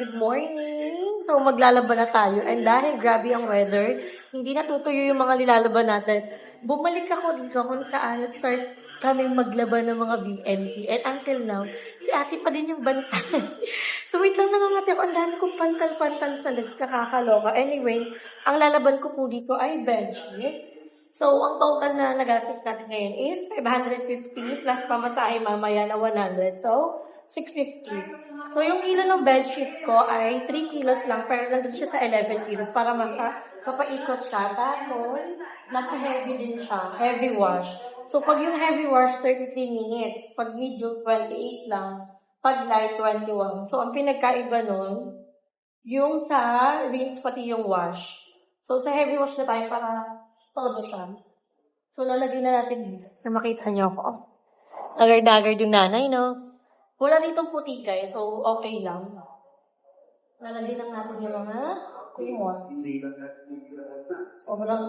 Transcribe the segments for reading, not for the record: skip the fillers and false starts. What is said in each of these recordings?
good morning! So, maglalaban na tayo. And dahil grabe ang weather, hindi natutuyo yung mga nilalaban natin. Bumalik ako dito kung saan nag-start kami maglaban ng mga BNT. And until now, si ate pa din yung bantay. So, wait lang nangangati ako. Ang dami kong pantal-pantal sa legs. Nakakaloka. Anyway, ang lalaban ko po dito ay bedsheet. So, ang total na nagastos natin ngayon is 550 plus pamasahe mamaya na 100. So, 650. So, yung kilo ng bedsheet ko ay 3 kilos lang, pero nandun siya sa 11 kilos para mapaikot siya. Tapos, naka-heavy din siya. Heavy wash. So, pag yung heavy wash, 33 minutes. Pag medium, 28 lang. Pag light, 21. So, ang pinagkaiba nun, yung sa rinse pati yung wash. So, sa heavy wash na tayo para todo siya. So, lalagyan na natin dito. Na makita niyo ako. Dagard-dagard yung nanay, no? Wala ditong puti, guys. So, okay lang. Lalagyan lang natin yung mga kumot. Sobrang...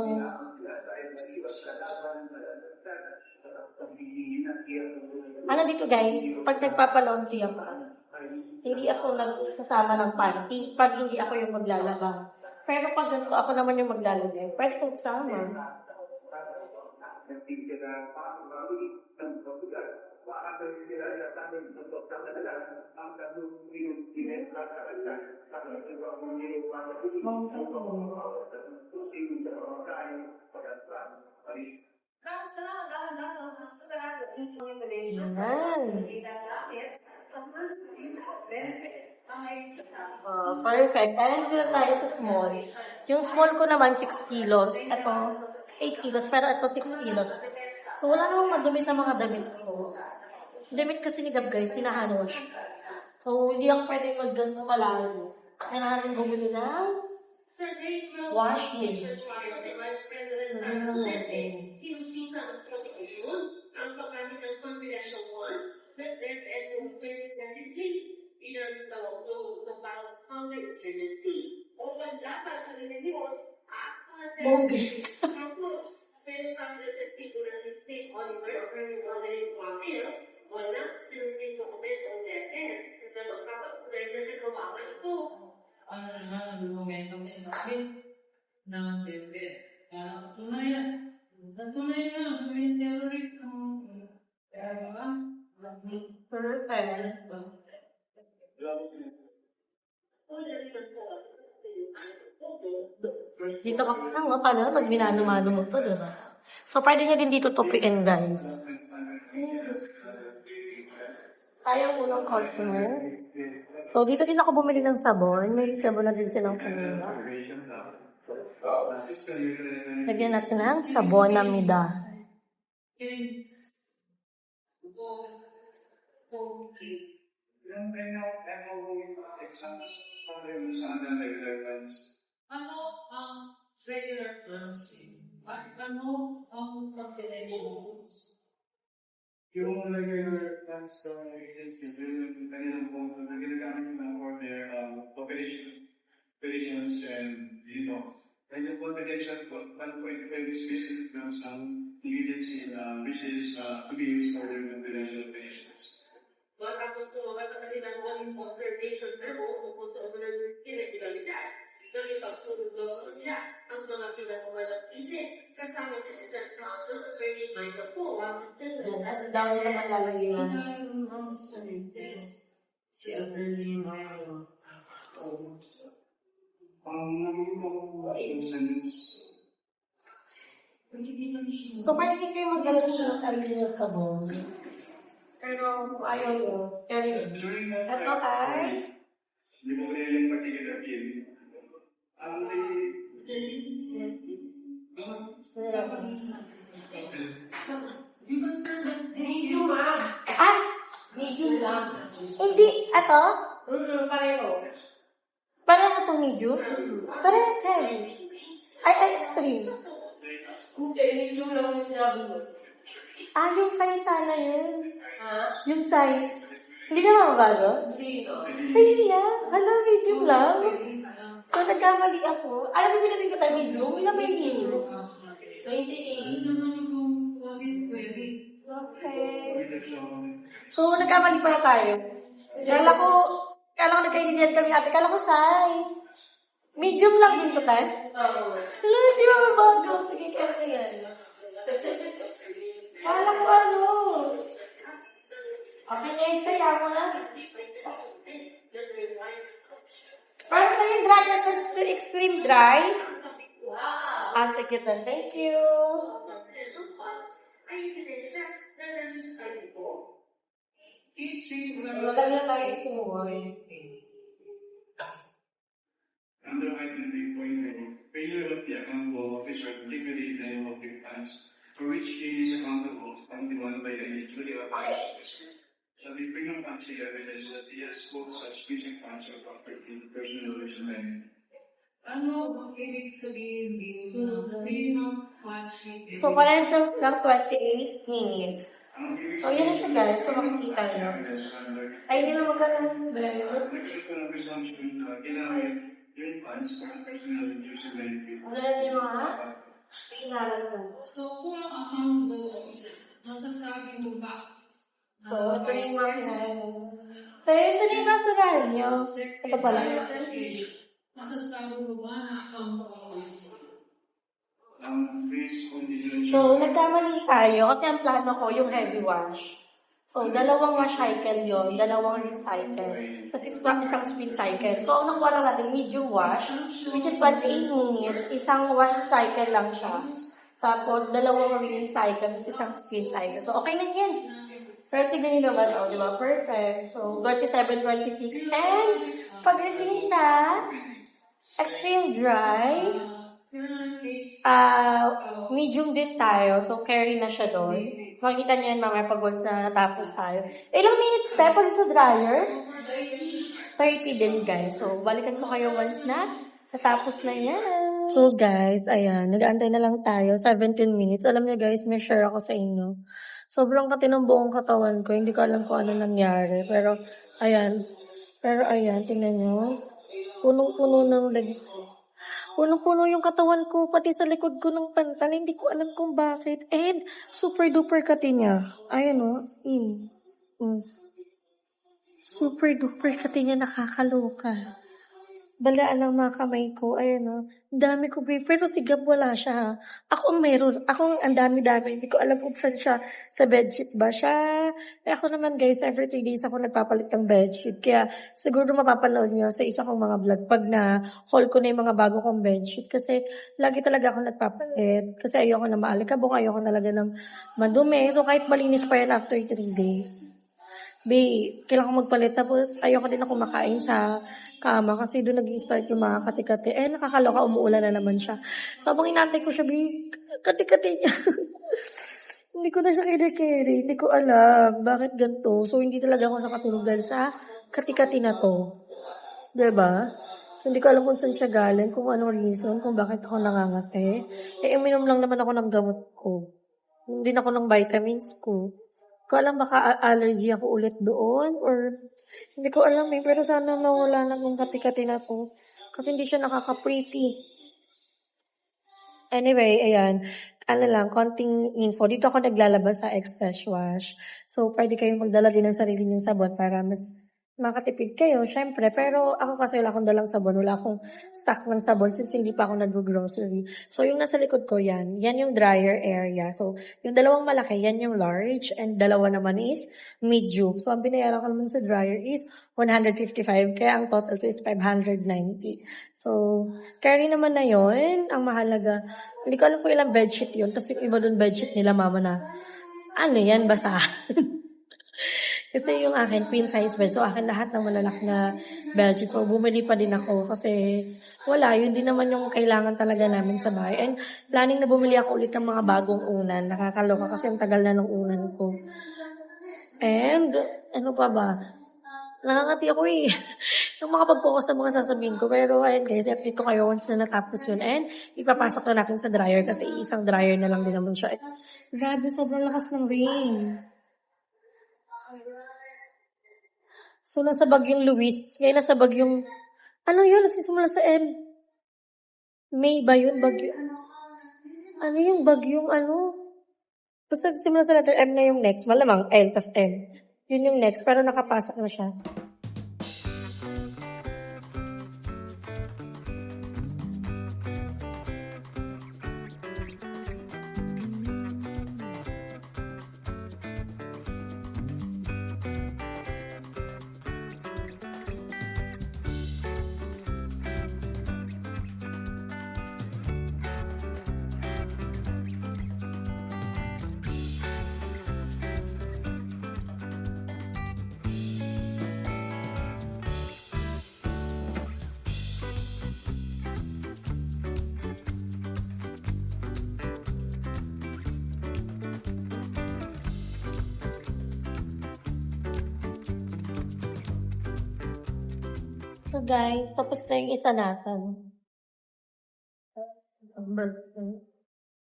Ano dito, guys? Pag nagpapalaundry ako, hindi ako nagsasama ng panty pag hindi ako yung maglalaba. Pero pag ganito, ako naman yung maglalagay. Pwede kong sama. Perfect. Ayan sila tayo sa small. Yung small ko naman, 6 kilos. Ito, 8 kilos. Pero ito, 6 kilos. So, wala namang madumi sa mga damit ko. Damit kasi ni Gab, guys, sinahanos. So, hindi ako pwede mag-ganto malayo. Kailangan natin gumili ng wash din. Ang paggamit ng confidential one, that and yung pinagtawag ng para sa counterinsurgency. O maglaban sa rebellion, tapos, meron kang testigo na si State Auditor o Colonel Auditor Martel, wala sinunod dokumento o DepEd, na magpapakulay na nagawakan ito. Ano momentong sinabi ng DepEd? Tunay na, may terrorist ang kaya ba? Perfect. Dito ka pa lang, paano pag minano-mano mo to, diba? So, pwede nyo din dito topiin, guys. Tayo unang customer. So, dito din ako bumili ng sabon. May sabon na din silang kanina. Lagyan natin ng sabon na mida. Ano ang regular cleansing? Ano ang confidentials? Yung regular cleansing agency, yung kanilang kung ginagamit ng for their operations and, and yung confidential 1.5 is basically some agency which is to be used for their confidential operations. Matapos ko, magkakasin ng walang confirmation memo kung sa operation ilegalidad. Dahil pagsunod daw sa kanila, ang mga sinagawalang isip, kasama si Defense Counsel Attorney Michael Poe, As daw nyo naman lalagyan. Si Attorney Michael. So, pwede kayo maglalagay siya ng sarili ng sabon. Pero, ayaw nyo. Ito ay... Hindi mo kaya yung particular field. Medium lang. Hindi, ito? pareho. Pareho itong medium? Pareho heavy. Ay, extreme. Hindi, medyo lang yung sinabi mo. Yung size sana yun. Ha? Yung size. Hindi na mababago? Hindi, no? Ay, hala, medium lang. So, nagkamali ako. Alam mo, pinagin ko tayo medium. Ilang may medium? 28. Okay. So, nagkamali pala tayo. Kala ko nagkaintindihan kami ate. Kala ko size. Medium lang din to, tayo. Oo. Hala, hindi mo mabago. Sige, kaya na yan. Kala ko ano. Okay, next kaya mo na. Para sa yung dryer plus to extreme dry. Wow. Ah, sige, thank you. Lagyan na tayo sa buhay. Under item 3.0, failure of the accountable officer, particularly the name of the funds, for which he is accountable, one by the utility of shall be bring upon the evidence that he has both such using funds or property, personal reason. Ano ang ibig sabihin dito na minimum function? So, parang lang 28 minutes. So, yun na siya guys. So, makikita nyo. Ay, hindi na magkaroon. Yung funds for personal use and benefit. Ano na yung mga tingala mo? So, kung ang accountable, masasabi mo ba? So, ito na yung mga pero ito na yung nasural nyo. Ito pala. Masasabi mo ba na accountable? Based on the So, nagkamali tayo kasi ang plano ko yung heavy wash. So, dalawang wash cycle yon, dalawang recycle. Tapos isang spin cycle. So, ang nakuha lang natin, medium wash, which is 28 minutes. Isang wash cycle lang siya. Tapos, dalawang recycle, tapos isang spin cycle. So, okay na yan. Pero tignan nyo naman, oh, di ba? Perfect. So, 27, 26, and pag-receive sa extreme dry, medium din tayo. So, carry na siya doon. Makikita niyo yan mamaya pag once na natapos tayo. Ilang minutes tayo pag sa dryer? 30 din, guys. So, balikan ko kayo once na natapos na yan. So, guys, ayan. Nag-aantay na lang tayo. 17 minutes. Alam niyo, guys, may share ako sa inyo. Sobrang katinong buong katawan ko. Hindi ko alam kung ano nangyari. Pero, ayan. Tingnan niyo. Punong-puno ng legs. Punong-puno yung katawan ko, pati sa likod ko ng pantal. Hindi ko alam kung bakit. And, super duper kati niya. Ayan o. Super duper kati niya, nakakaloka. Balaan ng mga kamay ko. Ayan o. Dami ko, babe. Pero si Gab wala siya, ha. Ako ang meron. Ako ang dami-dami. Hindi ko alam kung saan siya. Sa bedsheet ba siya? Ako naman, guys, every 3 days ako nagpapalit ng bedsheet. Kaya, siguro mapapanood nyo sa isa kong mga vlog pag na-haul ko na yung mga bago kong bedsheet. Kasi, lagi talaga ako nagpapalit. Kasi ayoko na maalikabong. Ayoko talaga ng madumi. So, kahit malinis pa yan after 3 days. Babe, kailangan ko magpalit. Tapos, ayoko din ako makain sa kama kasi doon nag-start yung mga kati-kati. Nakakaloka, umuulan na naman siya. So, habang inantay ko siya, kati-kati niya. Hindi ko na siya kini-carry. Hindi ko alam bakit ganito. So, hindi talaga ako nakatulog dahil sa kati-kati na to. Diba? So, hindi ko alam kung saan siya galing, kung anong reason, kung bakit ako nangangati. Uminom lang naman ako ng gamot ko. Hindi na ako ng vitamins ko. Ko alam baka allergy ako ulit doon or hindi ko alam pero sana mawala na yung kati-kati na to kasi hindi siya nakaka-pretty. Anyway, ayan. Konting info. Dito ako naglalabas sa Express Wash. So, pwede kayong magdala din ng sarili niyong sabon para mas makatipid kayo, syempre. Pero ako kasi wala akong dalang sabon. Wala akong stock ng sabon since hindi pa ako nag-grocery. So, yung nasa likod ko yan yung dryer area. So, yung dalawang malaki, yan yung large. And dalawa naman is medium. So, ang binayaran ko naman sa dryer is 155. Kaya ang total ko is 590. So, carry naman na yon. Ang mahalaga, hindi ko alam kung ilang bedsheet yun. Tapos yung iba dun bedsheet nila, mama na, ano yan, basa. Kasi yung akin, queen size bed. So, akin lahat ng malalak na bedsheet. So, bumili pa din ako kasi wala. Yun din naman yung kailangan talaga namin sa bahay. And planning na bumili ako ulit ng mga bagong unan. Nakakaloka kasi ang tagal na ng unan ko. And, ano pa ba? Nakangati ako eh. Yung makapag-focus sa mga sasabihin ko. Pero ayun guys, update ko kayo once na natapos yun. And ipapasok na natin sa dryer kasi isang dryer na lang din naman siya. Grabe, sobrang lakas ng rain. So, nasa Bagyong Luis. Ngayon nasa Bagyong, ano yun? Nagsisimula sa M. May ba yun? Bagyo. Ano yung Bagyong ano? Basta nagsisimula sa letter M na yung next. Malamang L tas M. Yun yung next. Pero nakapasok na siya. So guys, tapos na yung isa natin. Ang birthday.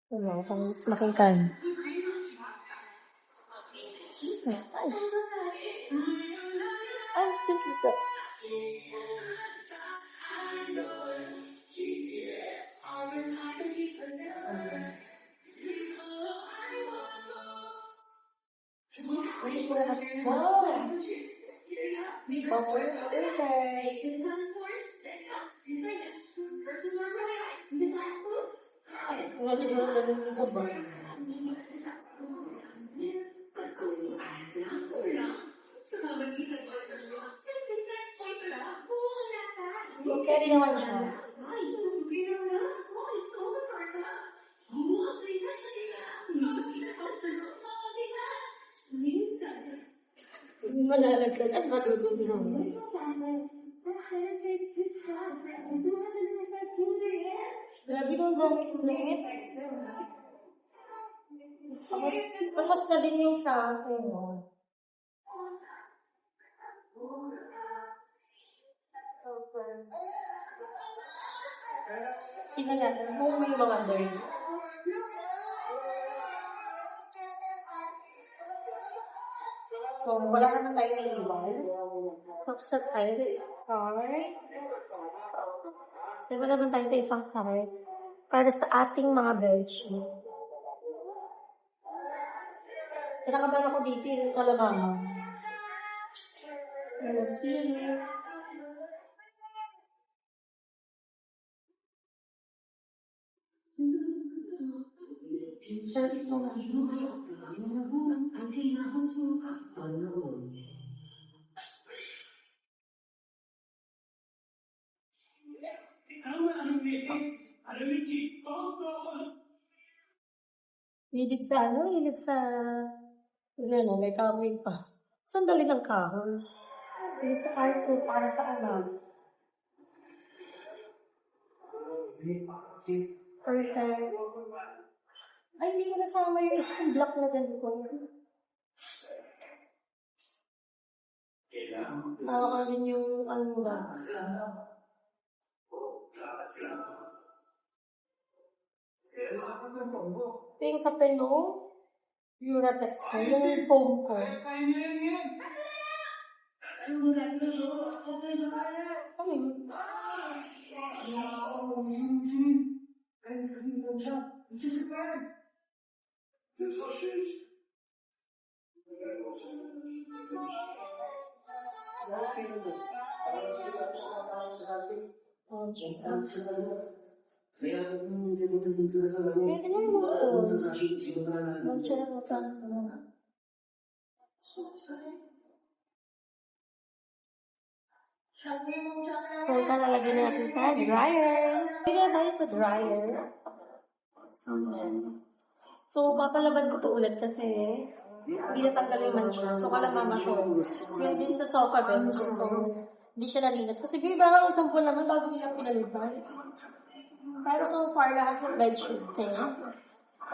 Wala, pang mas makikan. Ay, sige. Carry naman siya. Malalagyan at matutulog. Grabe nung gamit ulit. Tapos na din yung sa akin. Tingnan natin kung may mga bird. So, wala naman tayo na iwan. Tapos na tayo sa card. Diba naman tayo sa isang card para sa ating mga bedsheet. Kinakabahan ako dito yung kalamama. Let's see. Hilig sa ano? Hilig sa... Ano, may kahoy pa. Sandali ng kahoy. Hilig sa cartoon para sa anak. Perfect. Ay, hindi ko nasama yung isang block na ganito. Sawa ka rin yung ano ba? Ito yung sa peno, Uratex ko, yung foam ko. Ano yun? So, ito lalagyan natin sa dryer. Bigyan tayo sa dryer. So, papalaban ko to ulit kasi hindi natanggal yung mancha. So, kalamama ko. Yung din sa sofa bed. So, hindi siya nalinas. Kasi parang isang buwan naman bago nilang pinalitan. Pero so far, lahat ng bedsheet ko.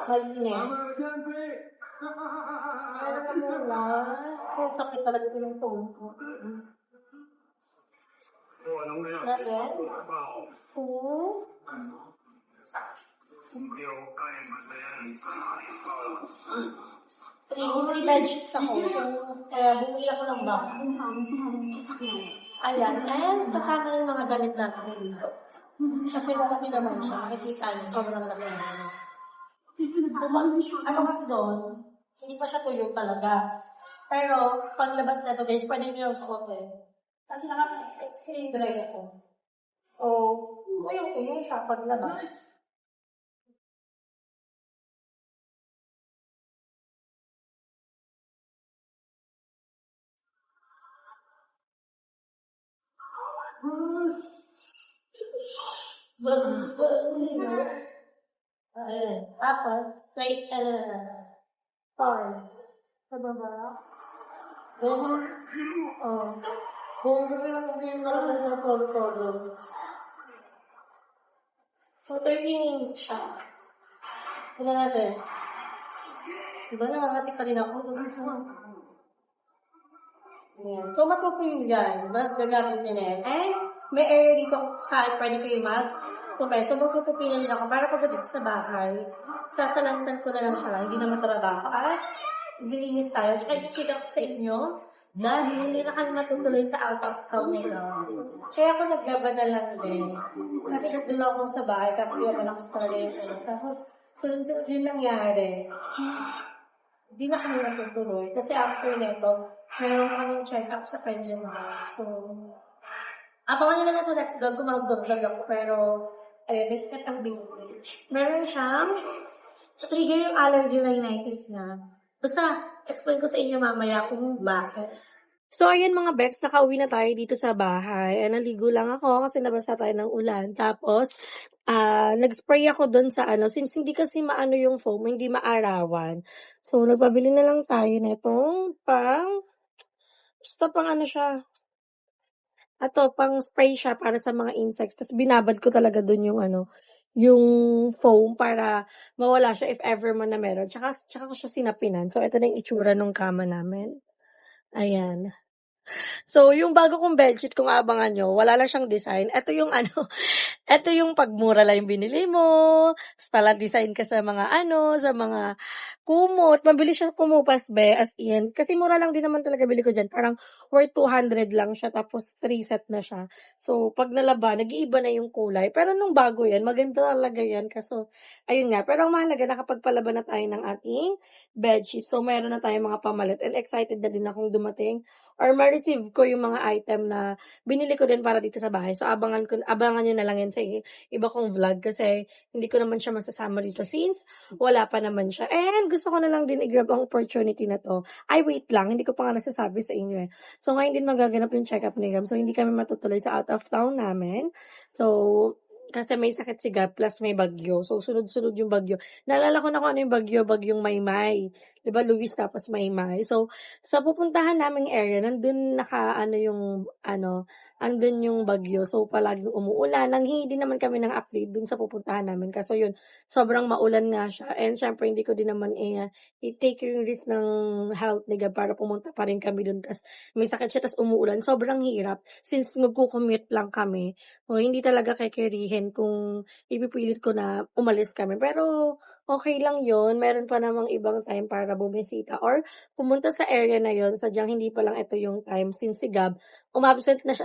Malinis. Pero mula, kung sakit talaga ko yung tone ko. Natin. Full. Three bedsheets ako. So, kaya bumili ako ng bag. Ayan. And, kasama yung mga gamit natin. Kasi malaki naman siya. Nakikita niyo, sobrang laki naman. So, ano kasi doon, hindi pa siya tuyo talaga. Pero, paglabas na ito guys, pwede nyo yung suotin. Kasi naka-explain dry ako. So, tuyo siya paglabas. Tapos, right, sa baba. So, 30 minutes siya. Tignan natin. Diba, nangangatik pa rin ako. Ayan. So, matutuyo yan. Gagamit niya na yan. And, may area dito kung saan pwede kayo mag-tupi. So, magtutupi na din ako para pagdating sa bahay, sasalansan ko na lang siya, hindi na matrabaho. At lilinis tayo. Tsaka isi-share ko sa inyo dahil hindi na kami matutuloy sa out of town nila. Kaya ako naglaban na lang din. Kasi nandun ako sa bahay kasi yung malakas talaga yung ano. Tapos, sunod-sunod yung nangyari. Hindi na kami matutuloy. Kasi after nito, meron kaming check-up sa pension na. So, abangan nyo na lang sa next vlog kung mag-vlog ako. Pero, ayun, may sakit ang baby. Meron siyang trigger yung allergy rhinitis niya. Basta, explain ko sa inyo mamaya kung bakit. So, ayan mga Bex, nakauwi na tayo dito sa bahay. Naligo lang ako kasi nabasa tayo ng ulan. Tapos, nag-spray ako doon sa since hindi kasi maano yung foam, hindi maarawan. So, nagpabili na lang tayo netong basta pang siya. Pang spray siya para sa mga insects. Tapos, binabad ko talaga doon yung foam para mawala siya if ever man na meron. Tsaka ko siya sinapinan. So, ito na yung itsura ng kama namin. Ayan. So, yung bago kong bedsheet, kung abangan nyo, wala lang siyang design. Ito yung ito yung pagmura lang yung binili mo. Pala design ka sa mga sa mga kumot. Mabilis siya kumupas, be, as in. Kasi mura lang din naman talaga bili ko dyan. Parang worth 200 lang siya, tapos 3 set na siya. So, pag nalaba, nag-iiba na yung kulay. Pero nung bago yan, maganda talaga yan. Kaso, ayun nga. Pero ang mahalaga, nakapagpalaba na tayo ng ating bedsheet. So, meron na tayong mga pamalit. And excited na din akong dumating or ma-receive ko yung mga item na binili ko din para dito sa bahay. So, abangan nyo na lang yan sa iba kong vlog kasi hindi ko naman siya masasama dito since wala pa naman siya. And gusto ko na lang din i-grab ang opportunity na to. Ay, wait lang. Hindi ko pa nga nasasabi sa inyo eh. So, ngayon din magaganap yung check-up ni Gab. So, hindi kami matutuloy sa out of town namin. So, kasi may sakit si Gab plus may bagyo. So, sunod-sunod yung bagyo. Naalala ko na kung ano yung bagyo, bagyong Maymay. Diba, Luis tapos Maymay. So, sa pupuntahan naming area, nandun andun yung bagyo. So, palaging umuulan. Nanghingi din naman kami ng update dun sa pupuntahan namin. Kaso yun, sobrang maulan nga siya. And syempre, hindi ko din naman i-take yung risk ng health ni Gab para pumunta pa rin kami dun. Tas may sakit siya, tas umuulan. Sobrang hirap. Since magkukommute lang kami, hindi talaga kikirihin kung ipipilit ko na umalis kami. Pero, okay lang yon. Meron pa namang ibang time para bumisita or pumunta sa area na yon. Sadyang hindi pa lang ito yung time since si Gab, umabsent na siya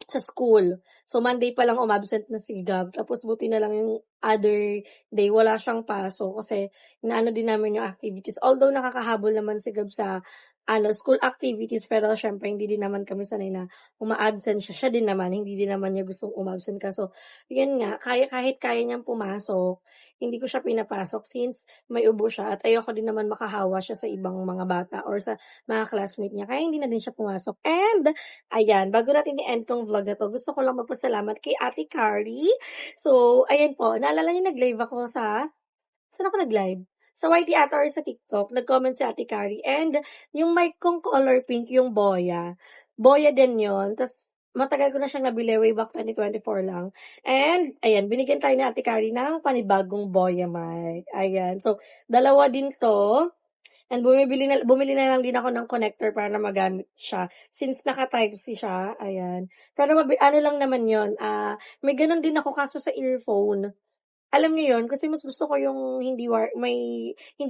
sa school. So, Monday pa lang umabsent na si Gab. Tapos, buti na lang yung other day, wala siyang pasok kasi inaano din namin yung activities. Although, nakakahabol naman si Gab sa school activities, pero syempre, hindi din naman kami sanay na uma-absent siya. Siya din naman, hindi din naman niya gustong umabsent. Kaso, yun nga, kahit kaya niyang pumasok, hindi ko siya pinapasok since may ubo siya at ayoko din naman makahawa siya sa ibang mga bata or sa mga classmate niya. Kaya hindi na din siya pumasok. And, ayan, bago natin i-end tong vlog na to, gusto ko lang magpasalamat kay Ate Carrie. So, ayan po, naalala niyo nag-live ako saan ako nag-live? Sa YT ata or sa TikTok, nag-comment si Ate Carrie. And, yung mic kong color pink, yung Boya. Boya din yun. Tapos, matagal ko na siyang nabili, way back 2024 lang. And, ayan, binigyan tayo ni Ate Carrie ng panibagong Boya mic. Ayan. So, dalawa din to. And bumili na lang din ako ng connector para magamit siya. Since naka-Type-C siya, ayan. Pero lang naman yon. May ganun din ako kaso sa earphone. Alam niyo yun, kasi mas gusto ko yung hindi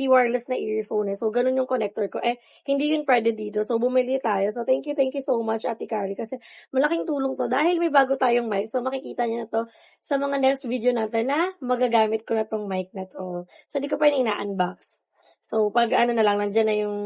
wireless na earphone eh. So, ganun yung connector ko. Hindi yun pwede dito. So, bumili tayo. So, thank you so much, Ate Carrie. Kasi malaking tulong to. Dahil may bago tayong mic. So, makikita niyo na to sa mga next video natin na magagamit ko na tong mic na to. So, di ko pa ina-unbox. So, pag na lang, nandyan na yung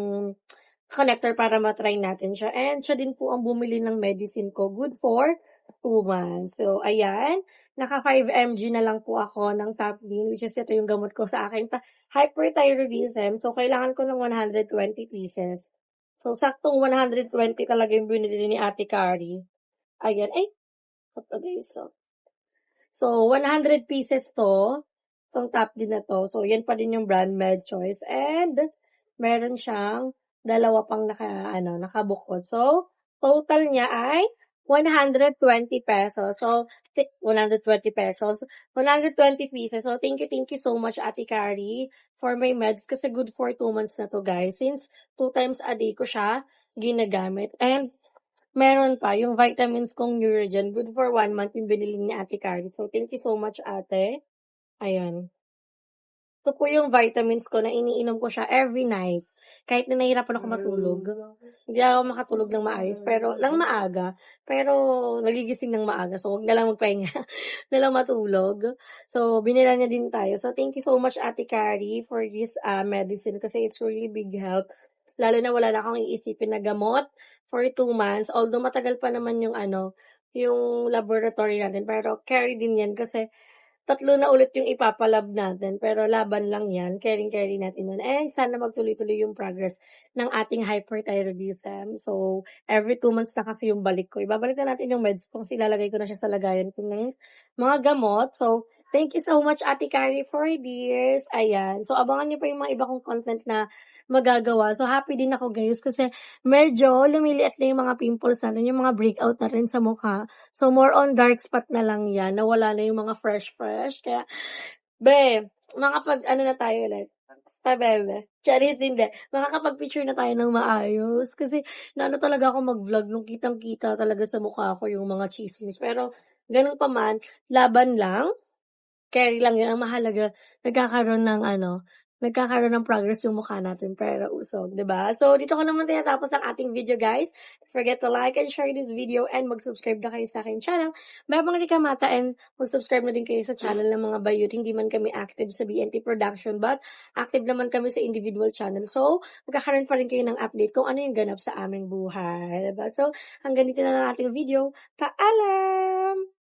connector para matry natin siya. And siya din po ang bumili ng medicine ko. Good for 2 months. So, ayan. Naka 5 mg na lang po ako ng Taplin, which is ito yung gamot ko sa aking hyperthyroidism. So, kailangan ko ng 120 pieces. So, saktong 120 talaga yung binili ni Ate Carrie. Ayan. So, 100 pieces to. Itong Taplin na to. So, yan pa din yung brand Med Choice. And, meron siyang dalawa pang nakabukod. So, total niya ay 120 pesos. So, 120 pesos. 120 pieces. So, thank you so much, Ate Carrie, for my meds. Kasi good for 2 months na to, guys. Since 2 times a day ko siya ginagamit. And, meron pa yung vitamins kong Neurogen. Good for 1 month yung binili ni Ate Carrie. So, thank you so much, ate. Ayan. Ito po yung vitamins ko na iniinom ko siya every night. Kahit na nahihirapan ako matulog. Hindi ako makatulog ng maayos. Pero, lang maaga. Pero, nagigising ng maaga. So, wag na lang magpahinga. na lang matulog. So, binila niya din tayo. So, thank you so much, Ate Carrie, for this medicine. Kasi it's really big help. Lalo na wala na akong iisipin na gamot for 2 months. Although, matagal pa naman yung yung laboratory natin. Pero, carry din yan kasi 3 na ulit yung ipapalab natin, pero laban lang yan. Caring-carry natin yan. Eh, sana magtuloy-tuloy yung progress ng ating hyperthyroidism. So, every 2 months na kasi yung balik ko. Ibabalik na natin yung meds ko kasi ilalagay ko na siya sa lagayan ko ng mga gamot. So, thank you so much, Ate Carrie, for this. Ayan. So, abangan niyo pa yung mga iba kong content na magagawa. So, happy din ako, guys, kasi medyo lumiliit na yung mga pimples natin, yung mga breakout na rin sa mukha. So, more on dark spot na lang yan. Nawala na yung mga fresh. Kaya, na tayo ulit. Bebe. Charis, hindi. Makakapag-picture na tayo ng maayos. Kasi, talaga ako mag-vlog nung kitang-kita talaga sa mukha ko yung mga chismis. Pero, ganun pa man, laban lang. Carry lang yun. Ang mahalaga, nagkakaroon ng progress yung mukha natin pero usog, 'di ba? So, dito ko naman tinatapos ang ating video, guys. Don't forget to like and share this video and mag-subscribe na kayo sa aking channel. Mayabang Rikamata and mag-subscribe na din kayo sa channel ng mga bayut. Hindi man kami active sa BNT Production but active naman kami sa individual channel. So, magkakaroon pa rin kayo ng update kung ano yung ganap sa aming buhay, 'di ba? So, hanggang dito na lang ating video. Paalam!